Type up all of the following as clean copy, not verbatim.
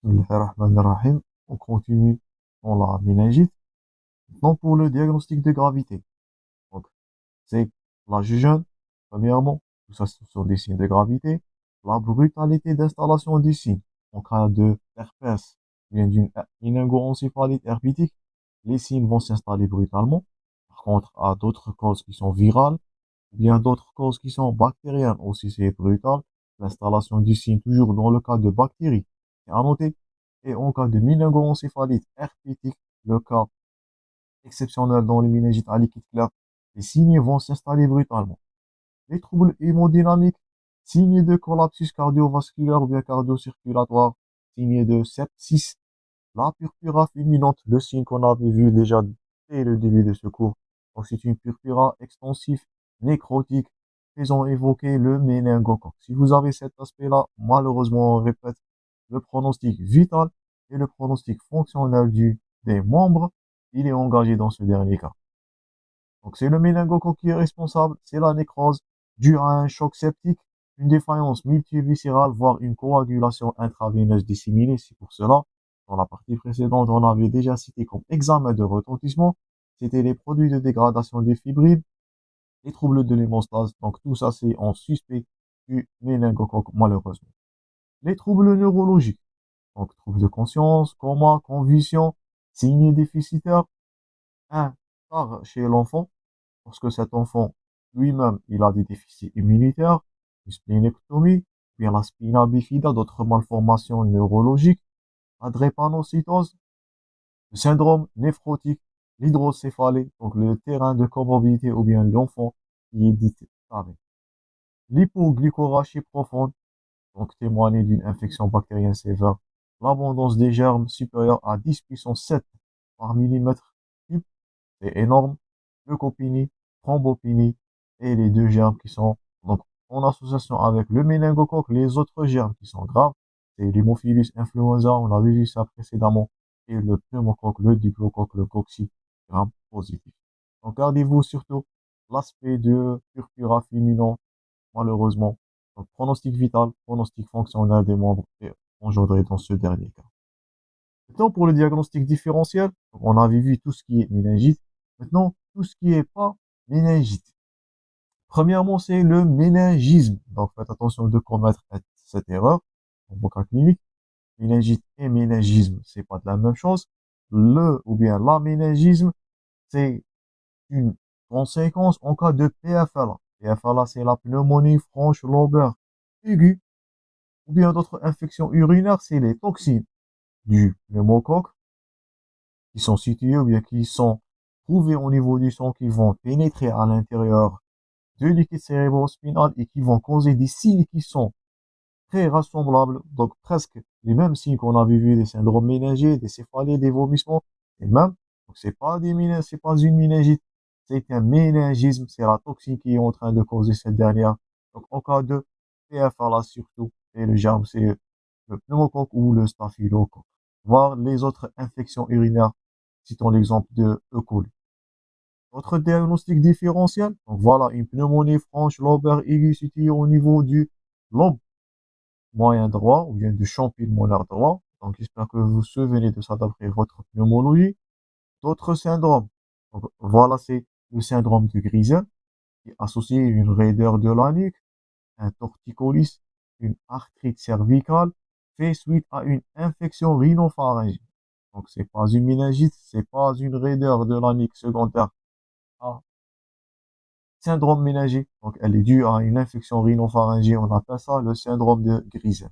Bismillahirrahmanirrahim. On continue dans la méningite. Maintenant, pour le diagnostic de gravité. Donc, c'est la jeune, premièrement, tout ça, ce sont des signes de gravité. La brutalité d'installation du signe. En cas de herpès, bien d'une méningoencéphalite herpétique, les signes vont s'installer brutalement. Par contre, à d'autres causes qui sont virales, ou bien d'autres causes qui sont bactériennes aussi, c'est brutal. L'installation du signe, toujours dans le cas de bactéries. Et à noter, et en cas de méningoencéphalite herpétique, le cas exceptionnel dans les méningites à liquide clair, les signes vont s'installer brutalement. Les troubles hémodynamiques, signes de collapsus cardiovasculaire ou bien cardio-circulatoire, signes de sepsis, la purpura fulminante, le signe qu'on avait vu déjà dès le début de ce cours. Donc c'est une purpura extensive, nécrotique, faisant évoquer le méningocoque. Si vous avez cet aspect-là, malheureusement, on répète, le pronostic vital et le pronostic fonctionnel des membres, il est engagé dans ce dernier cas. Donc c'est le méningocoque qui est responsable, c'est la nécrose due à un choc septique, une défaillance multiviscérale, voire une coagulation intraveineuse disséminée. C'est pour cela, dans la partie précédente, on avait déjà cité comme examen de retentissement, c'était les produits de dégradation des fibrilles, les troubles de l'hémostase. Donc tout ça, c'est en suspect du méningocoque, malheureusement. Les troubles neurologiques, donc troubles de conscience, coma, convulsion, signes déficitaires, un par chez l'enfant, parce que cet enfant lui-même, il a des déficits immunitaires, une splénectomie, bien la spina bifida, d'autres malformations neurologiques, la drépanocytose, le syndrome néphrotique, l'hydrocéphalie, donc le terrain de comorbidité ou bien l'enfant qui est dit taré. L'hypoglycórachie profonde, donc témoigner d'une infection bactérienne sévère, l'abondance des germes supérieurs à 10 puissance 7 par millimètre cube, c'est énorme, leucopénie, thrombopénie, et les deux germes qui sont donc en association avec le méningocoque, les autres germes qui sont graves, c'est l'hémophilus influenza, on avait vu ça précédemment, et le pneumocoque, le diplocoque, le cocci, gram positif. Donc gardez-vous surtout l'aspect de purpura fulminant, malheureusement. Donc, pronostic vital, pronostic fonctionnel des membres est engendré dans ce dernier cas. Maintenant, pour le diagnostic différentiel, on avait vu tout ce qui est méningite. Maintenant, tout ce qui est pas méningite. Premièrement, c'est le méningisme. Donc, faites attention de commettre cette erreur en mon cas clinique. Méningite et méningisme, c'est pas de la même chose. Le ou bien la méningisme, c'est une conséquence en cas de PFLA. PFLA, c'est la pneumonie franche lobaire aiguë. Ou bien d'autres infections urinaires, c'est les toxines du pneumocoque qui sont situées ou bien qui sont trouvées au niveau du sang, qui vont pénétrer à l'intérieur du liquide cérébrospinal et qui vont causer des signes qui sont très rassemblables, donc presque les mêmes signes qu'on avait vu des syndromes méningés, des céphalées, des vomissements, et même, donc c'est pas une méningite, c'est un méningisme, c'est la toxine qui est en train de causer cette dernière. Donc en cas de PFLA surtout, et le germe c'est le pneumocoque ou le staphylocoque, voire les autres infections urinaires, citons l'exemple de E. coli. Autre diagnostic différentiel, donc voilà une pneumonie franche lobaire aiguë située au niveau du lobe moyen droit ou bien du champ pulmonaire droit. Donc j'espère que vous vous souvenez de ça d'après votre pneumologie. D'autres syndromes, donc voilà c'est le syndrome de Grisel qui est associé à une raideur de la nuque, un torticolis, une arthrite cervicale, fait suite à une infection rhinopharyngée. Donc c'est pas une méningite, c'est pas une raideur de la nuque secondaire à syndrome méningé. Donc elle est due à une infection rhinopharyngée, on appelle ça le syndrome de Grisel.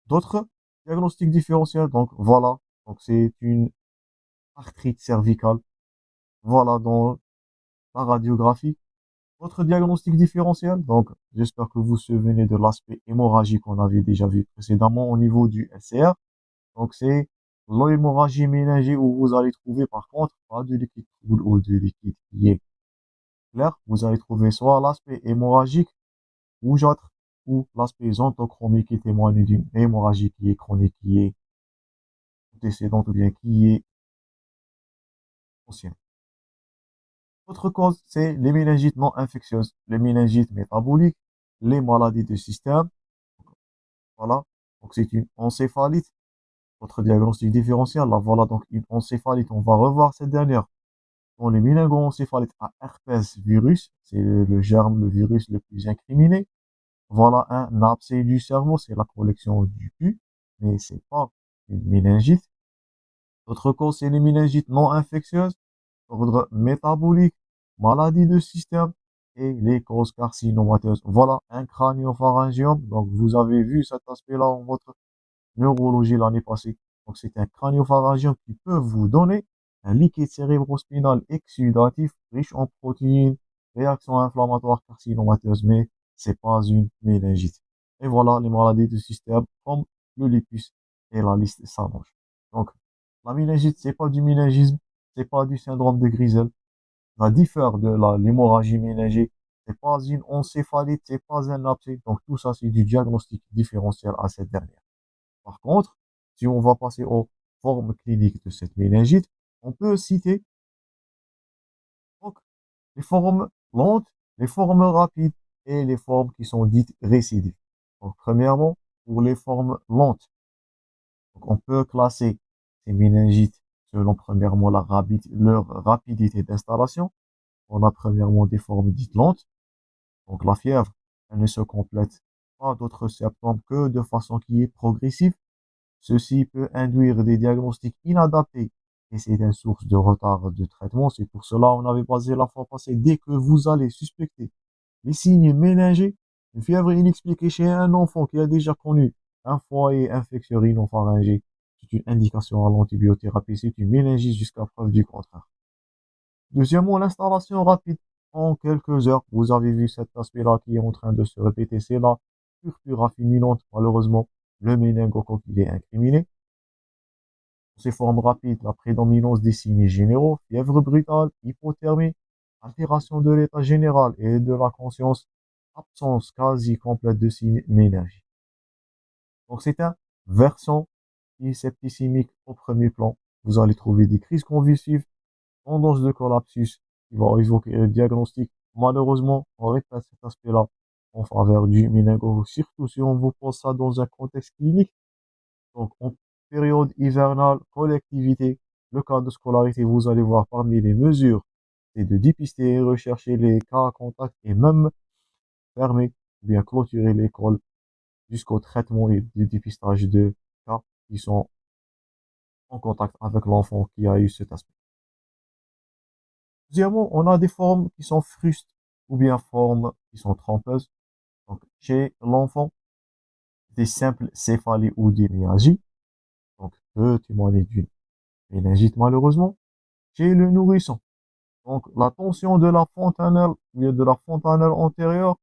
D'autres diagnostics différentiels, donc voilà, donc c'est une arthrite cervicale, voilà dans la radiographie. Autre diagnostic différentiel, donc j'espère que vous vous souvenez de l'aspect hémorragique qu'on avait déjà vu précédemment au niveau du SCR. Donc c'est l'hémorragie méningée où vous allez trouver par contre pas de liquide trouble ou de liquide qui est clair. Vous allez trouver soit l'aspect hémorragique rougeâtre ou l'aspect xanthochromique qui témoigne d'une hémorragie qui est chronique, qui est antécédente ou bien qui est ancienne. Autre cause, c'est les méningites non infectieuses, les méningites métaboliques, les maladies du système. Voilà. Donc c'est une encéphalite Votre diagnostic différentiel, là, voilà donc une encéphalite. On va revoir cette dernière. Dans les méningoencéphalites à herpès virus, c'est le germe, le virus le plus incriminé. Voilà un abcès du cerveau, c'est la collection du pus, mais c'est pas une méningite. D'autres causes, c'est les méningites non infectieuses, ordre métabolique, maladie de système et les causes carcinomateuses. Voilà un craniopharyngiome. Donc, vous avez vu cet aspect-là en votre neurologie l'année passée. Donc, c'est un craniopharyngiome qui peut vous donner un liquide cérébrospinal exsudatif riche en protéines, réaction inflammatoire carcinomateuse, mais c'est pas une méningite. Et voilà les maladies du système comme le lupus et la liste s'allonge. Donc, la méningite, c'est pas du méningisme, c'est pas du syndrome de Grisel. Ça diffère de l'hémorragie méningée. C'est pas une encéphalite, c'est pas un abcès. Donc, tout ça, c'est du diagnostic différentiel à cette dernière. Par contre, si on va passer aux formes cliniques de cette méningite, on peut citer donc, les formes lentes, les formes rapides et les formes qui sont dites récidives. Donc, premièrement, pour les formes lentes, donc, on peut classer ces méningites selon premièrement leur rapidité d'installation. On a premièrement des formes dites lentes. Donc la fièvre, elle ne se complète pas d'autres symptômes que de façon qui est progressive. Ceci peut induire des diagnostics inadaptés et c'est une source de retard de traitement. C'est pour cela qu'on avait basé la fois passée. Dès que vous allez suspecter les signes méningés, une fièvre inexpliquée chez un enfant qui a déjà connu un foyer infectieux rhinopharyngé, c'est une indication à l'antibiothérapie. C'est une méningite jusqu'à preuve du contraire. Deuxièmement, l'installation rapide. En quelques heures, vous avez vu cet aspect-là qui est en train de se répéter. C'est la purpura fulminante. Malheureusement, le méningocoque, il est incriminé. Ces formes rapides, la prédominance des signes généraux, fièvre brutale, hypothermie, altération de l'état général et de la conscience, absence quasi complète de signes méningiques. Donc, c'est un versant qui est septicémique au premier plan. Vous allez trouver des crises convulsives, tendance de collapsus qui va évoquer le diagnostic. Malheureusement, on répète cet aspect-là en faveur du méningocoque, surtout si on vous pose ça dans un contexte clinique. Donc, en période hivernale, collectivité, le cas de scolarité, vous allez voir parmi les mesures, c'est de dépister et rechercher les cas à contact et même fermer ou bien clôturer l'école jusqu'au traitement et du dépistage de cas qui sont en contact avec l'enfant qui a eu cet aspect. Deuxièmement, on a des formes qui sont frustes ou bien formes qui sont trompeuses. Donc, chez l'enfant, des simples céphalées ou des myalgies, donc peut témoigner d'une méningite malheureusement. Chez le nourrisson, donc la tension de la fontanelle ou bien de la fontanelle antérieure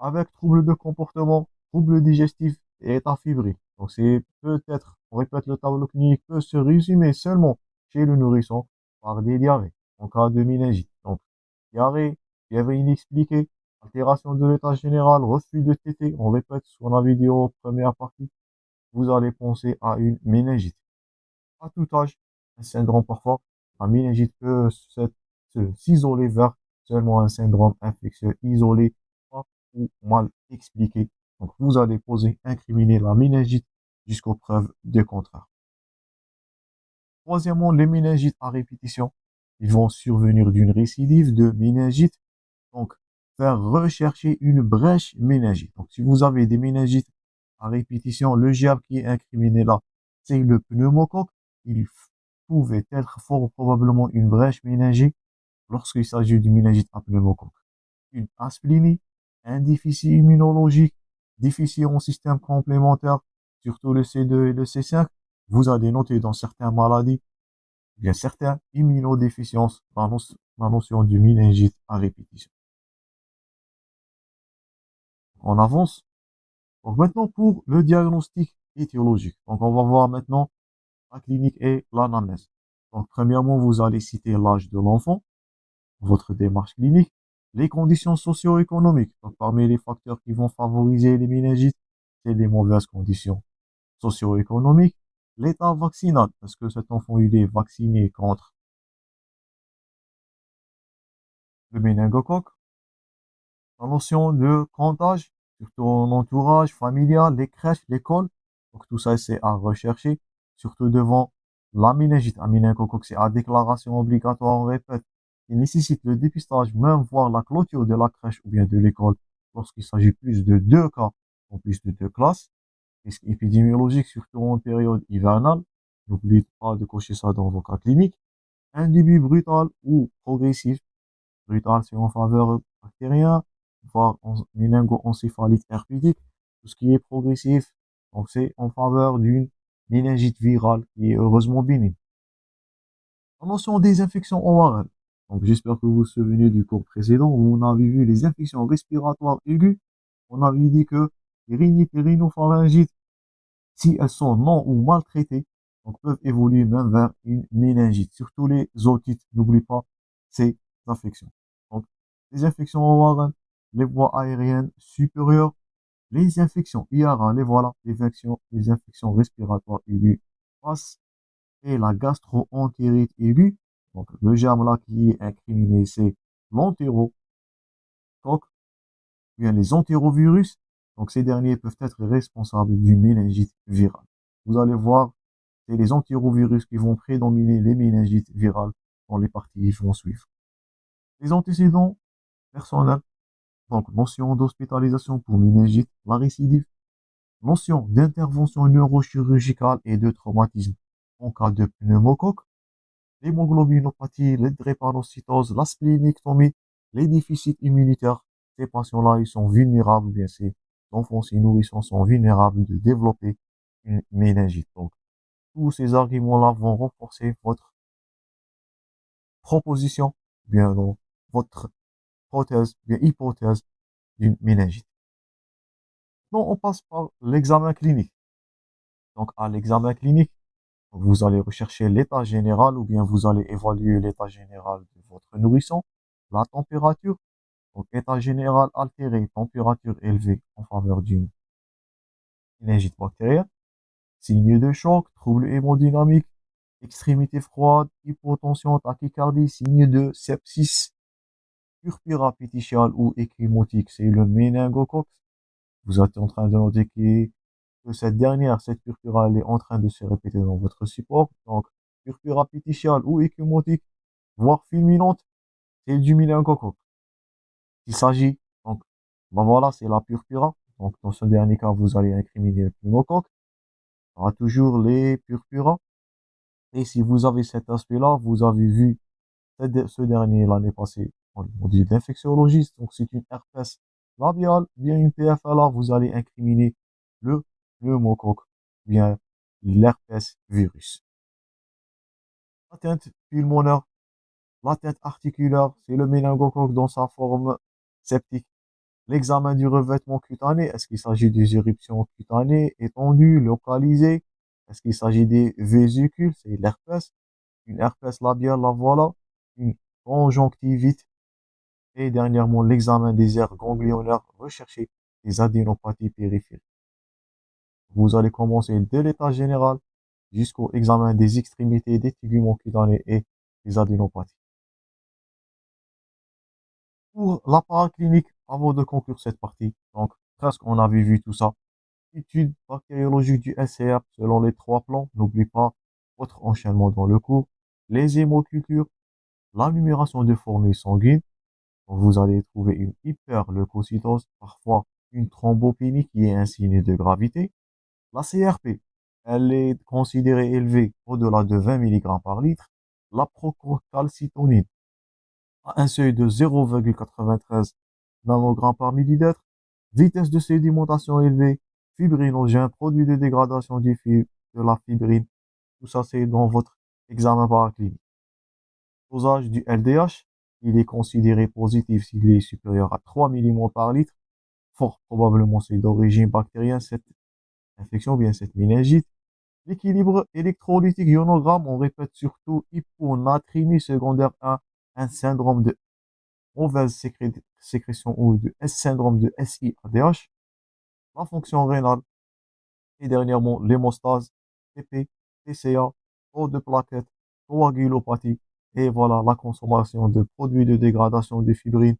avec troubles de comportement, troubles digestifs et état fébrile. Donc c'est peut-être, on répète, le tableau clinique peut se résumer seulement chez le nourrisson par des diarrhées en cas de méningite. Donc diarrhée, fièvre inexpliquée, altération de l'état général, refus de téter, on répète ce qu'on avait dit en première partie, vous allez penser à une méningite. À tout âge, un syndrome parfois, la méningite peut s'isoler vers seulement un syndrome infectieux isolé, pas ou mal expliqué. Donc, vous allez poser, incriminer la méningite jusqu'aux preuves de contraire. Troisièmement, les méningites à répétition. Ils vont survenir d'une récidive de méningite. Donc, faire rechercher une brèche méningite. Donc, si vous avez des méningites à répétition, le germe qui est incriminé là, c'est le pneumocoque. Il pouvait être fort probablement une brèche méningée lorsqu'il s'agit d'une méningite à pneumocoque. Une asplénie, un déficit immunologique, déficit en système complémentaire, surtout le C2 et le C5, vous allez noter dans certaines maladies, bien certaines immunodéficiences, la notion du méningite à répétition. On avance. Donc maintenant pour le diagnostic étiologique. Donc on va voir maintenant la clinique et l'anamnèse. Donc premièrement, vous allez citer l'âge de l'enfant, votre démarche clinique, les conditions socio-économiques. Donc parmi les facteurs qui vont favoriser les méningites, c'est les mauvaises conditions socio-économiques, l'état vaccinal, parce que cet enfant il est vacciné contre le méningocoque, la notion de comptage, surtout en entourage familial, les crèches, l'école. Donc tout ça, c'est à rechercher. surtout devant la méningite. Un méningocoque, c'est à déclaration obligatoire, on répète. Il nécessite le dépistage, même voire la clôture de la crèche ou bien de l'école lorsqu'il s'agit plus de 2 cas en plus de 2 classes. Risque épidémiologique, surtout en période hivernale. N'oubliez pas de cocher ça dans vos cas cliniques. Un début brutal ou progressif. Brutal, c'est en faveur bactérien, voire méningo-encéphalite herpétique. Tout ce qui est progressif, donc c'est en faveur d'une méningite virale qui est heureusement bénigne. En notion des infections orales. Donc j'espère que vous vous souvenez du cours précédent où on avait vu les infections respiratoires aiguës. On avait dit que les rhinites et rhinopharyngites, si elles sont non ou maltraitées, donc peuvent évoluer même vers une méningite. Surtout les otites, n'oublie pas ces infections. Donc, les infections orales, les voies aériennes supérieures, les infections IRA, les voilà, les infections respiratoires aiguës passent et la gastro-entérite aiguë. Donc, le germe là qui est incriminé, c'est l'entérocoque, bien les entérovirus. Donc, ces derniers peuvent être responsables d'une méningite virale. Vous allez voir, c'est les entérovirus qui vont prédominer les méningites virales dans les parties qui vont suivre. Les antécédents personnels, donc notion d'hospitalisation pour méningite, la récidive, notion d'intervention neurochirurgicale et de traumatisme en cas de pneumocoque, l'hémoglobinopathie, les drépanocytoses, la splénectomie, les déficits immunitaires. Ces patients-là, ils sont vulnérables, bien ces enfants, ces nourrissons sont vulnérables de développer une méningite. Donc, tous ces arguments-là vont renforcer votre proposition, bien non, votre prothèse, bien hypothèse d'une méningite. Donc, on passe par l'examen clinique. Donc, à l'examen clinique, vous allez rechercher l'état général ou bien vous allez évaluer l'état général de votre nourrisson, la température, donc état général altéré, température élevée en faveur d'une méningite bactérienne, signes de choc, troubles hémodynamiques, extrémité froide, hypotension, tachycardie, signes de sepsis, purpura péticiale ou échymotique, c'est le méningocoque. Vous êtes en train de noter que cette purpura, elle est en train de se répéter dans votre support. Donc, purpura péticiale ou échymotique, voire fulminante, c'est du méningocoque. Il s'agit, donc, ben voilà, c'est la purpura. Donc, dans ce dernier cas, vous allez incriminer le pneumocoque. Il y aura toujours les purpuras. Et si vous avez cet aspect-là, vous avez vu ce dernier l'année passée on dit d'infectiologiste. Donc, c'est une herpès labiale, bien une PFLA, vous allez incriminer le pneumocoque, bien l'herpès virus. L'atteinte pulmonaire, l'atteinte articulaire, c'est le méningocoque dans sa forme septique. L'examen du revêtement cutané, est-ce qu'il s'agit des éruptions cutanées, étendues, localisées? Est-ce qu'il s'agit des vésicules? C'est l'herpès. Une herpès labiale, la voilà. Une conjonctivite. Et dernièrement, l'examen des aires ganglionnaires. Recherchez les adénopathies périphériques. Vous allez commencer dès l'état général jusqu'au examen des extrémités, des teguments cutanés et des adénopathies. Pour la paraclinique, avant de conclure cette partie, donc presque on avait vu tout ça. Étude bactériologique du SCR selon les 3 plans. N'oublie pas votre enchaînement dans le cours. Les hémocultures, la numération de formules sanguines. Donc, vous allez trouver une hyperleucocytose, parfois une thrombopénie qui est un signe de gravité. La CRP, elle est considérée élevée au-delà de 20 mg par litre. La procalcitonine à un seuil de 0,93 nanogrammes par millilitre. Vitesse de sédimentation élevée, fibrinogène, produit de dégradation de la fibrine. Tout ça, c'est dans votre examen paraclinique. Dosage du LDH, il est considéré positif s'il est supérieur à 3 millimol par litre. Fort probablement, c'est d'origine bactérienne, cette infection, bien cette méningite. L'équilibre électrolytique ionogramme, on répète surtout hyponatrémie secondaire à un syndrome de mauvaise sécrétion ou de syndrome de SIADH. La fonction rénale et dernièrement l'hémostase, TP, TCA, taux de plaquettes, coagulopathie et voilà la consommation de produits de dégradation de fibrine,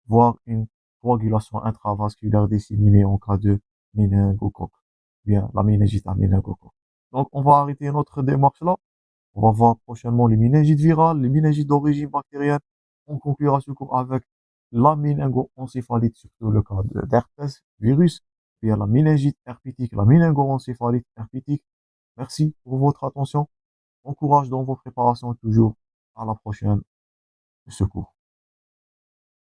voire une coagulation intravasculaire disséminée en cas de méningocoque, bien la méningite à méningocoque. Donc, on va arrêter notre démarche là. On va voir prochainement les méningites virales, les méningites d'origine bactérienne. On conclura ce cours avec la méningo-encéphalite, surtout le cas d'herpès virus, puis la méningite herpétique, la méningo-encéphalite herpétique. Merci pour votre attention. Bon courage dans vos préparations toujours. À la prochaine. Ce cours.